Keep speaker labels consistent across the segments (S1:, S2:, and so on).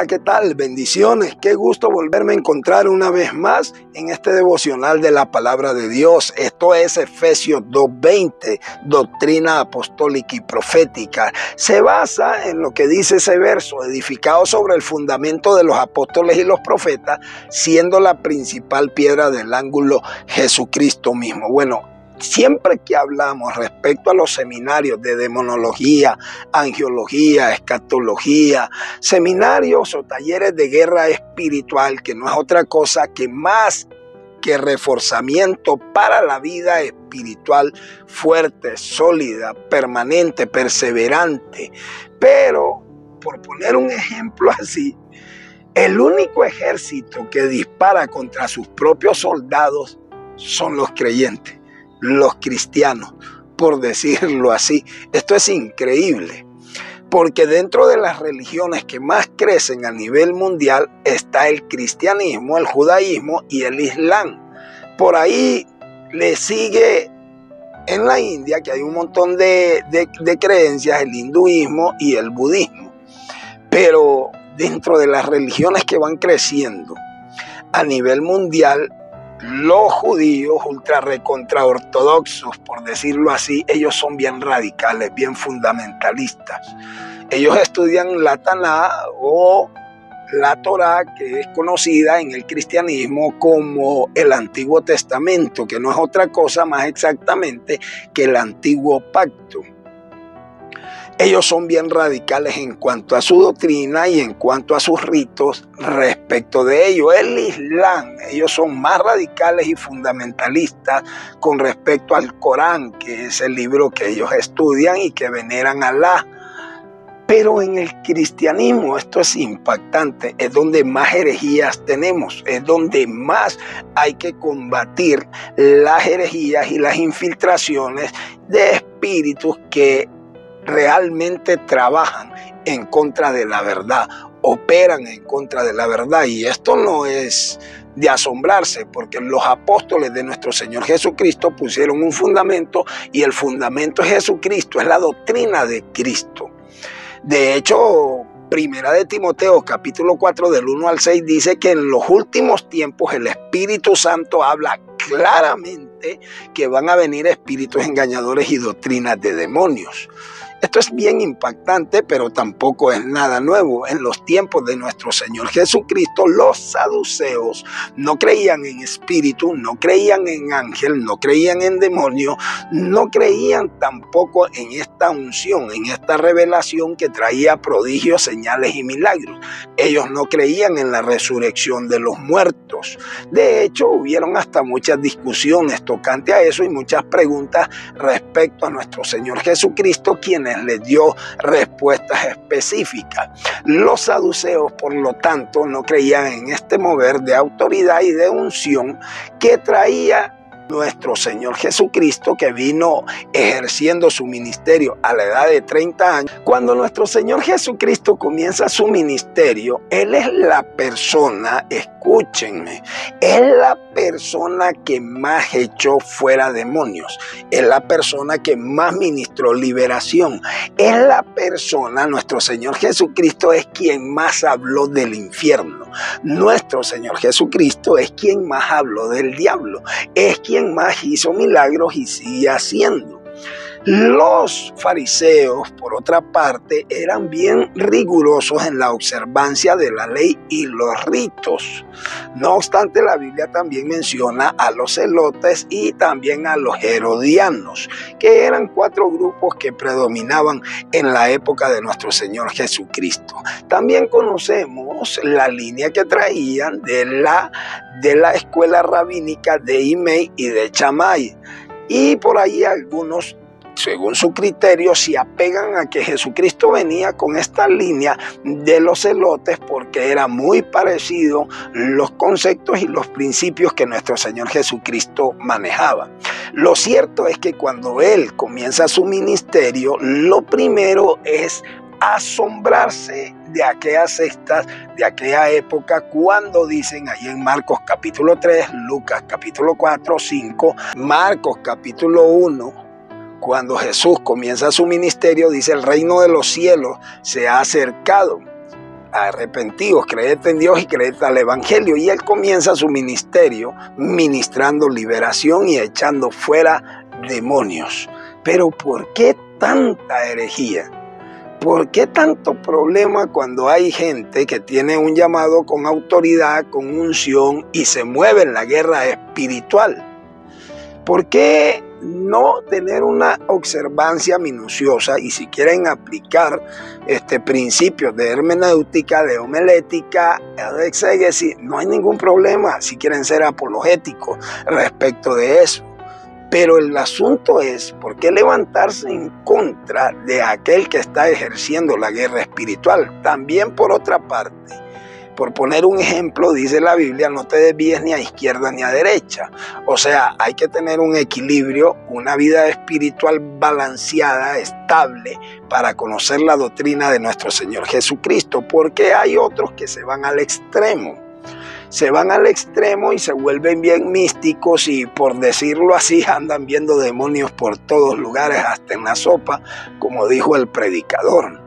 S1: Hola, ¿qué tal? Bendiciones. Qué gusto volverme a encontrar una vez más en este devocional de la palabra de Dios. Esto es Efesios 2:20, doctrina apostólica y profética. Se basa en lo que dice ese verso, edificado sobre el fundamento de los apóstoles y los profetas, siendo la principal piedra del ángulo Jesucristo mismo. Bueno, siempre que hablamos respecto a los seminarios de demonología, angiología, escatología, seminarios o talleres de guerra espiritual, que no es otra cosa que más que reforzamiento para la vida espiritual fuerte, sólida, permanente, perseverante. Pero, por poner un ejemplo así, el único ejército que dispara contra sus propios soldados son los creyentes, los cristianos, por decirlo así. Esto es increíble, porque dentro de las religiones que más crecen a nivel mundial está el cristianismo, el judaísmo y el islam. Por ahí le sigue en la India, que hay un montón de creencias, el hinduismo y el budismo. Pero dentro de las religiones que van creciendo a nivel mundial, los judíos ultra recontra ortodoxos, por decirlo así, ellos son bien radicales, bien fundamentalistas. Ellos estudian la Taná o la Torá, que es conocida en el cristianismo como el Antiguo Testamento, que no es otra cosa más exactamente que el Antiguo Pacto. Ellos son bien radicales en cuanto a su doctrina y en cuanto a sus ritos respecto de ello. El Islam, ellos son más radicales y fundamentalistas con respecto al Corán, que es el libro que ellos estudian y que veneran a Alá. Pero en el cristianismo, esto es impactante, es donde más herejías tenemos, es donde más hay que combatir las herejías y las infiltraciones de espíritus que realmente trabajan en contra de la verdad, operan en contra de la verdad. Y esto no es de asombrarse, porque los apóstoles de nuestro Señor Jesucristo pusieron un fundamento, y el fundamento es Jesucristo, es la doctrina de Cristo. De hecho, Primera de Timoteo, capítulo 4, del 1 al 6, dice que en los últimos tiempos el Espíritu Santo habla claramente que van a venir espíritus engañadores y doctrinas de demonios. Esto es bien impactante, pero tampoco es nada nuevo. En los tiempos de nuestro Señor Jesucristo, los saduceos no creían en espíritu, no creían en ángel, no creían en demonio, no creían tampoco en esta unción, en esta revelación que traía prodigios, señales y milagros. Ellos no creían en la resurrección de los muertos. De hecho, hubieron hasta muchas discusiones tocante a eso y muchas preguntas respecto a nuestro Señor Jesucristo, quienes les dio respuestas específicas. Los saduceos, por lo tanto, no creían en este mover de autoridad y de unción que traía nuestro Señor Jesucristo, que vino ejerciendo su ministerio a la edad de 30 años. Cuando nuestro Señor Jesucristo comienza su ministerio, Él es la persona, escúchenme, es la persona que más echó fuera demonios, es la persona que más ministró liberación, es la persona, nuestro Señor Jesucristo es quien más habló del infierno, nuestro Señor Jesucristo es quien más habló del diablo, es quien más hizo milagros y sigue haciendo. Los fariseos, por otra parte, eran bien rigurosos en la observancia de la ley y los ritos. No obstante, la Biblia también menciona a los celotes y también a los herodianos, que eran 4 grupos que predominaban en la época de nuestro Señor Jesucristo. También conocemos la línea que traían de la escuela rabínica de Imei y de Chamay. Y por ahí algunos, según su criterio, se apegan a que Jesucristo venía con esta línea de los celotes porque era muy parecido los conceptos y los principios que nuestro Señor Jesucristo manejaba. Lo cierto es que cuando Él comienza su ministerio, lo primero es asombrarse de aquellas sectas de aquella época, cuando dicen ahí en Marcos capítulo 3, Lucas capítulo 4, 5, Marcos capítulo 1, cuando Jesús comienza su ministerio, dice: el reino de los cielos se ha acercado. arrepentíos, creed en Dios y creed al Evangelio. Y él comienza su ministerio ministrando liberación y echando fuera demonios. Pero ¿por qué tanta herejía? ¿Por qué tanto problema cuando hay gente que tiene un llamado con autoridad, con unción y se mueve en la guerra espiritual? ¿Por qué no tener una observancia minuciosa? Y si quieren aplicar principios de hermenéutica, de homilética, de exégesis, no hay ningún problema si quieren ser apologéticos respecto de eso. Pero el asunto es, ¿por qué levantarse en contra de aquel que está ejerciendo la guerra espiritual? También, por otra parte, por poner un ejemplo, dice la Biblia, no te desvíes ni a izquierda ni a derecha. O sea, hay que tener un equilibrio, una vida espiritual balanceada, estable, para conocer la doctrina de nuestro Señor Jesucristo, porque hay otros que se van al extremo. Se van al extremo y se vuelven bien místicos y, por decirlo así, andan viendo demonios por todos lugares, hasta en la sopa, como dijo el predicador.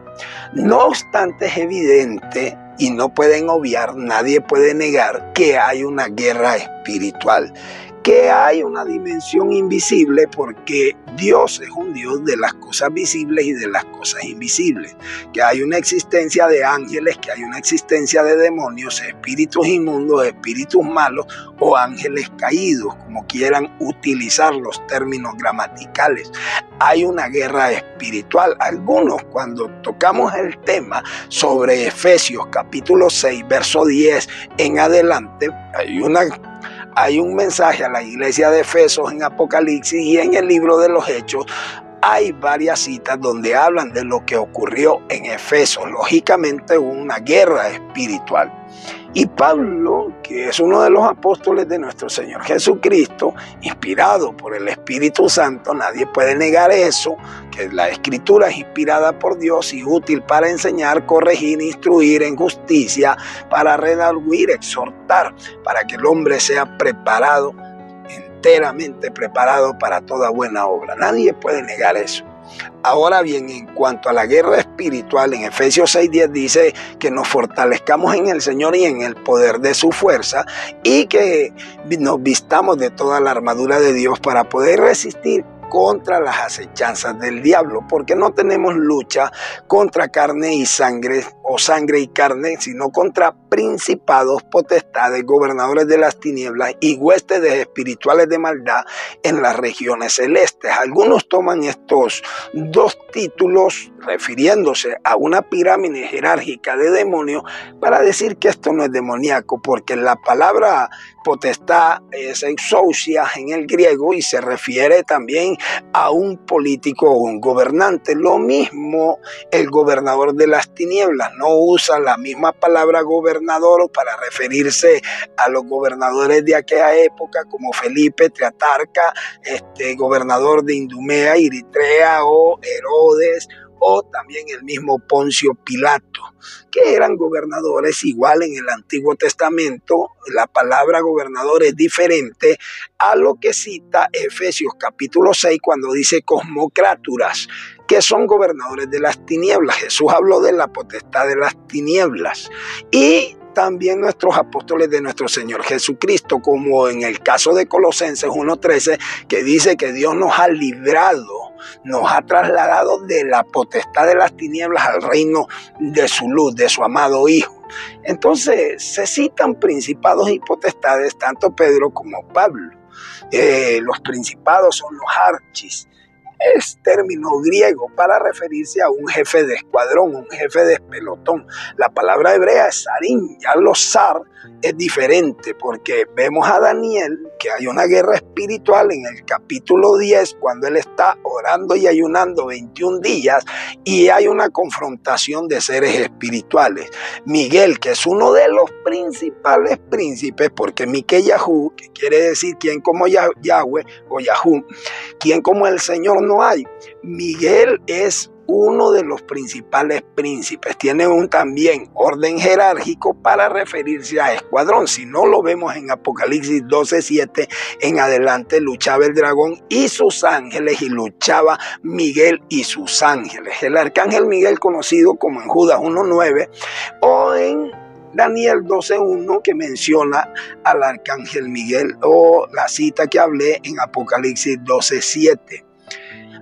S1: No obstante, es evidente y no pueden obviar, nadie puede negar que hay una guerra espiritual, que hay una dimensión invisible, porque Dios es un Dios de las cosas visibles y de las cosas invisibles, que hay una existencia de ángeles, que hay una existencia de demonios, espíritus inmundos, espíritus malos o ángeles caídos, como quieran utilizar los términos gramaticales. Hay una guerra espiritual. Algunos, cuando tocamos el tema sobre Efesios capítulo 6, verso 10 en adelante, hay un mensaje a la iglesia de Efesos en Apocalipsis, y en el libro de los Hechos hay varias citas donde hablan de lo que ocurrió en Efesos. Lógicamente hubo una guerra espiritual. Y Pablo, que es uno de los apóstoles de nuestro Señor Jesucristo, inspirado por el Espíritu Santo, nadie puede negar eso, que la Escritura es inspirada por Dios y útil para enseñar, corregir, instruir en justicia, para redarguir, exhortar, para que el hombre sea preparado, enteramente preparado para toda buena obra. Nadie puede negar eso. Ahora bien, en cuanto a la guerra espiritual, en Efesios 6:10 dice que nos fortalezcamos en el Señor y en el poder de su fuerza, y que nos vistamos de toda la armadura de Dios para poder resistir contra las acechanzas del diablo, porque no tenemos lucha contra carne y sangre, o sangre y carne, sino contra principados, potestades, gobernadores de las tinieblas y huestes espirituales de maldad en las regiones celestes. Algunos toman estos dos títulos refiriéndose a una pirámide jerárquica de demonios para decir que esto no es demoníaco, porque la palabra potestad es exousia en el griego y se refiere también a un político o un gobernante. Lo mismo el gobernador de las tinieblas, no usa la misma palabra gobernador para referirse a los gobernadores de aquella época, como Felipe, Triatarca, gobernador de Idumea, Eritrea, o Herodes, o también el mismo Poncio Pilato, que eran gobernadores. Igual en el Antiguo Testamento la palabra gobernador es diferente a lo que cita Efesios capítulo 6 cuando dice cosmocráturas, que son gobernadores de las tinieblas. Jesús habló de la potestad de las tinieblas. Y también nuestros apóstoles de nuestro Señor Jesucristo, como en el caso de Colosenses 1:13, que dice que Dios nos ha librado, nos ha trasladado de la potestad de las tinieblas al reino de su luz, de su amado Hijo. Entonces se citan principados y potestades, tanto Pedro como Pablo. Los principados son los archis. Es término griego para referirse a un jefe de escuadrón, un jefe de pelotón. La palabra hebrea es sarín. Ya los zar es diferente, porque vemos a Daniel que hay una guerra espiritual en el capítulo 10 cuando él está orando y ayunando 21 días y hay una confrontación de seres espirituales. Miguel, que es uno de los principales príncipes, porque Mique Yahú, que quiere decir quien como Yahweh o Yahú, quien como el Señor no hay. Miguel es uno de los principales príncipes. Tiene también orden jerárquico para referirse a escuadrón. Si no lo vemos en Apocalipsis 12:7 en adelante, luchaba el dragón y sus ángeles, y luchaba Miguel y sus ángeles. El arcángel Miguel, conocido como en Judas 1:9 o en Daniel 12:1, que menciona al arcángel Miguel, o la cita que hablé en Apocalipsis 12:7.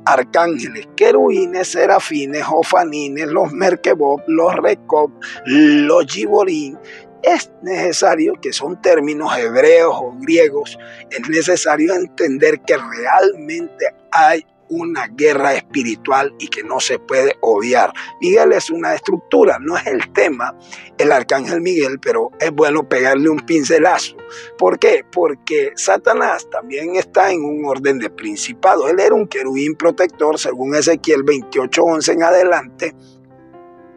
S1: Arcángeles, querubines, serafines, jofanines, los merkebob, los recob, los giborín. Es necesario, que son términos hebreos o griegos, es necesario entender que realmente hay una guerra espiritual y que no se puede obviar. Miguel es una estructura, no es el tema, el arcángel Miguel, pero es bueno pegarle un pincelazo. ¿Por qué? Porque Satanás también está en un orden de principado. Él era un querubín protector, según Ezequiel 28:11 en adelante,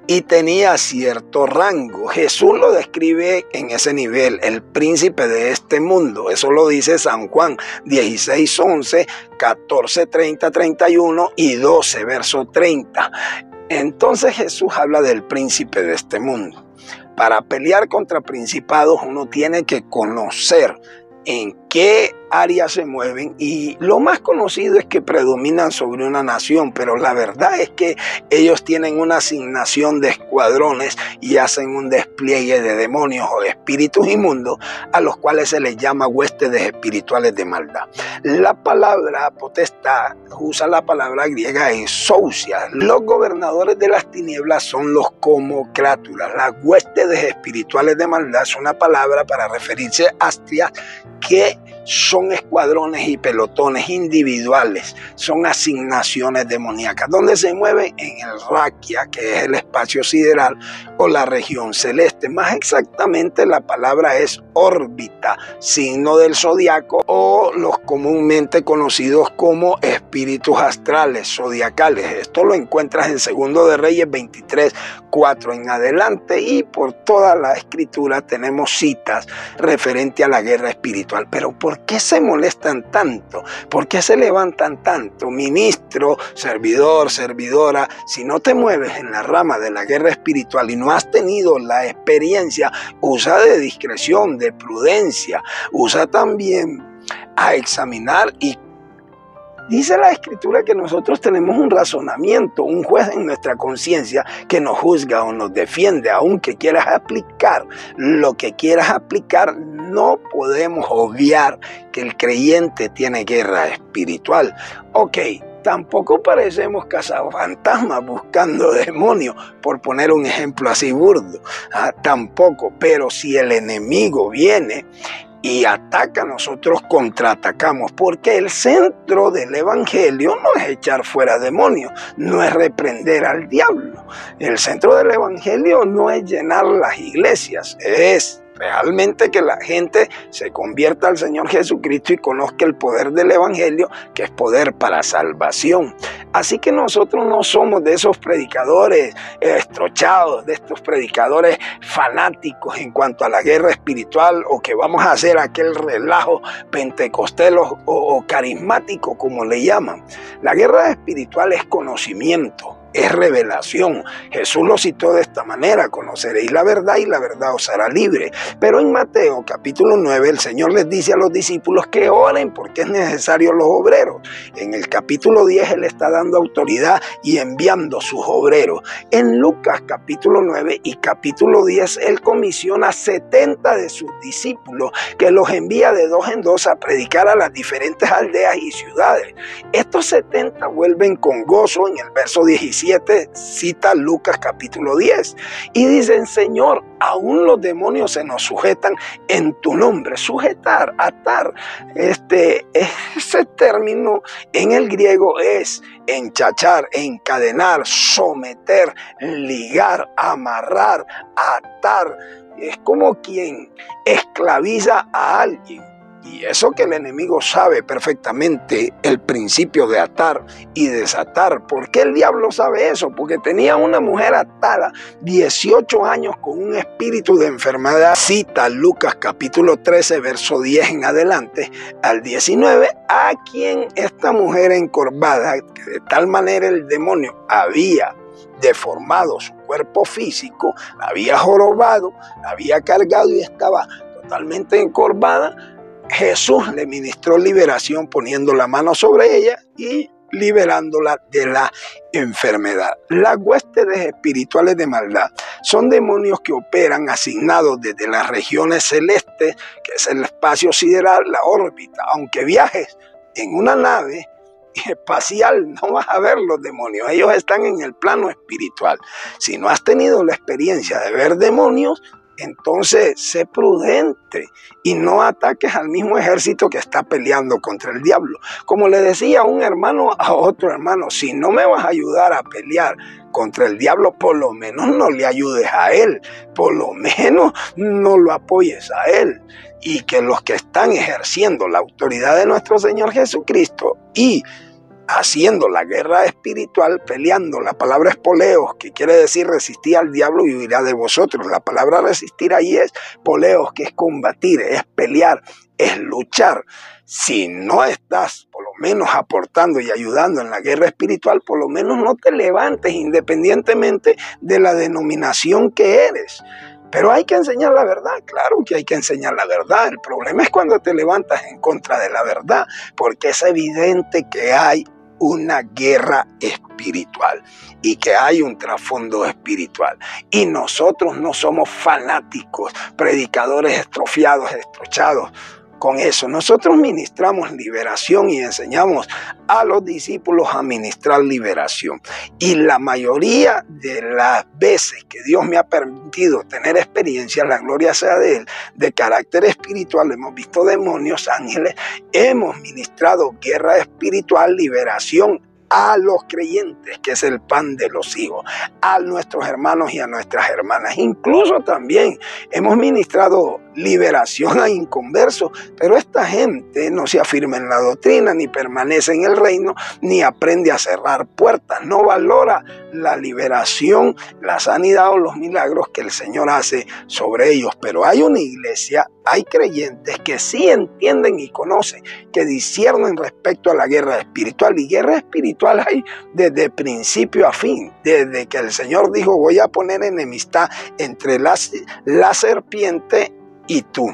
S1: y tenía cierto rango. Jesús lo describe en ese nivel, el príncipe de este mundo. Eso lo dice San Juan 16:11, 14:30, 31 y 12, verso 30. Entonces Jesús habla del príncipe de este mundo. Para pelear contra principados uno tiene que conocer en qué áreas se mueven, y lo más conocido es que predominan sobre una nación, pero la verdad es que ellos tienen una asignación de escuadrones y hacen un despliegue de demonios o de espíritus inmundos, a los cuales se les llama huestes espirituales de maldad. La palabra potestad usa la palabra griega exousia. Los gobernadores de las tinieblas son los comocrátulas. Las huestes espirituales de maldad es una palabra para referirse a astrias que son escuadrones y pelotones individuales, son asignaciones demoníacas, donde se mueven en el raquia, que es el espacio sideral, o la región celeste. Más exactamente, la palabra es órbita, signo del zodiaco, o los comúnmente conocidos como espíritus astrales, zodiacales. Esto lo encuentras en Segundo de Reyes 23:4 en adelante, y por toda la escritura tenemos citas referente a la guerra espiritual. Pero ¿por qué se molestan tanto? ¿Por qué se levantan tanto? Ministro, servidor, servidora, si no te mueves en la rama de la guerra espiritual y no has tenido la experiencia, usa de discreción, de prudencia, usa también a examinar. Y dice la escritura que nosotros tenemos un razonamiento, un juez en nuestra conciencia que nos juzga o nos defiende. Aunque quieras aplicar lo que quieras aplicar, no podemos obviar que el creyente tiene guerra espiritual. Ok, tampoco parecemos cazafantasmas buscando demonios, por poner un ejemplo así burdo. Tampoco, pero si el enemigo viene y ataca, nosotros contraatacamos, porque el centro del evangelio no es echar fuera demonios, no es reprender al diablo. El centro del evangelio no es llenar las iglesias, es realmente que la gente se convierta al Señor Jesucristo y conozca el poder del evangelio, que es poder para salvación. Así que nosotros no somos de esos predicadores estrochados, de estos predicadores fanáticos en cuanto a la guerra espiritual, o que vamos a hacer aquel relajo pentecostés o carismático, como le llaman. La guerra espiritual es conocimiento, es revelación. Jesús lo citó de esta manera: conoceréis la verdad y la verdad os hará libre. Pero en Mateo capítulo 9 el Señor les dice a los discípulos que oren porque es necesario los obreros. En el capítulo 10 Él está dando autoridad y enviando sus obreros. En Lucas capítulo 9 y capítulo 10 Él comisiona 70 de sus discípulos, que los envía de 2 en 2 a predicar a las diferentes aldeas y ciudades. Estos 70 vuelven con gozo. En el verso 17 cita Lucas capítulo 10 y dicen: Señor, aún los demonios se nos sujetan en tu nombre. Sujetar, atar, ese término en el griego es enchachar, encadenar, someter, ligar, amarrar, atar. Es como quien esclaviza a alguien. Y eso que el enemigo sabe perfectamente el principio de atar y desatar. ¿Por qué el diablo sabe eso? Porque tenía una mujer atada 18 años con un espíritu de enfermedad. Cita Lucas capítulo 13, verso 10 en adelante al 19, a quien esta mujer encorvada, que de tal manera el demonio había deformado su cuerpo físico, la había jorobado, la había cargado y estaba totalmente encorvada, Jesús le ministró liberación poniendo la mano sobre ella y liberándola de la enfermedad. Las huestes espirituales de maldad son demonios que operan asignados desde las regiones celestes, que es el espacio sideral, la órbita. Aunque viajes en una nave espacial, no vas a ver los demonios. Ellos están en el plano espiritual. Si no has tenido la experiencia de ver demonios, entonces sé prudente y no ataques al mismo ejército que está peleando contra el diablo. Como le decía un hermano a otro hermano, si no me vas a ayudar a pelear contra el diablo, por lo menos no le ayudes a él, por lo menos no lo apoyes a él. Y que los que están ejerciendo la autoridad de nuestro Señor Jesucristo y haciendo la guerra espiritual, peleando, la palabra es poleos, que quiere decir resistir al diablo y huirá de vosotros. La palabra resistir ahí es poleos, que es combatir, es pelear, es luchar. Si no estás por lo menos aportando y ayudando en la guerra espiritual, por lo menos no te levantes independientemente de la denominación que eres. Pero hay que enseñar la verdad, claro que hay que enseñar la verdad. El problema es cuando te levantas en contra de la verdad, porque es evidente que hay una guerra espiritual y que hay un trasfondo espiritual. Y nosotros no somos fanáticos, predicadores estrofiados, estrochados. Con eso nosotros ministramos liberación y enseñamos a los discípulos a ministrar liberación. Y la mayoría de las veces que Dios me ha permitido tener experiencia, la gloria sea de Él, de carácter espiritual, hemos visto demonios, ángeles, hemos ministrado guerra espiritual, liberación a los creyentes, que es el pan de los hijos, a nuestros hermanos y a nuestras hermanas. Incluso también hemos ministrado liberación a inconversos, pero esta gente no se afirma en la doctrina, ni permanece en el reino, ni aprende a cerrar puertas, no valora la liberación, la sanidad o los milagros que el Señor hace sobre ellos. Pero hay una iglesia, hay creyentes que sí entienden y conocen, que disciernen respecto a la guerra espiritual. Y guerra espiritual hay desde principio a fin, desde que el Señor dijo: voy a poner enemistad entre la serpiente y tú.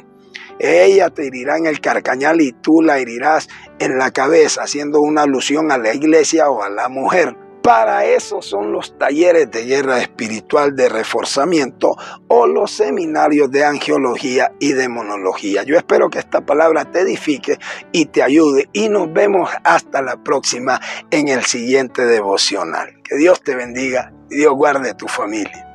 S1: Ella te herirá en el carcañal y tú la herirás en la cabeza, haciendo una alusión a la iglesia o a la mujer. Para eso son los talleres de guerra espiritual de reforzamiento o los seminarios de angiología y demonología. Yo espero que esta palabra te edifique y te ayude, y nos vemos hasta la próxima en el siguiente devocional. Que Dios te bendiga y Dios guarde tu familia.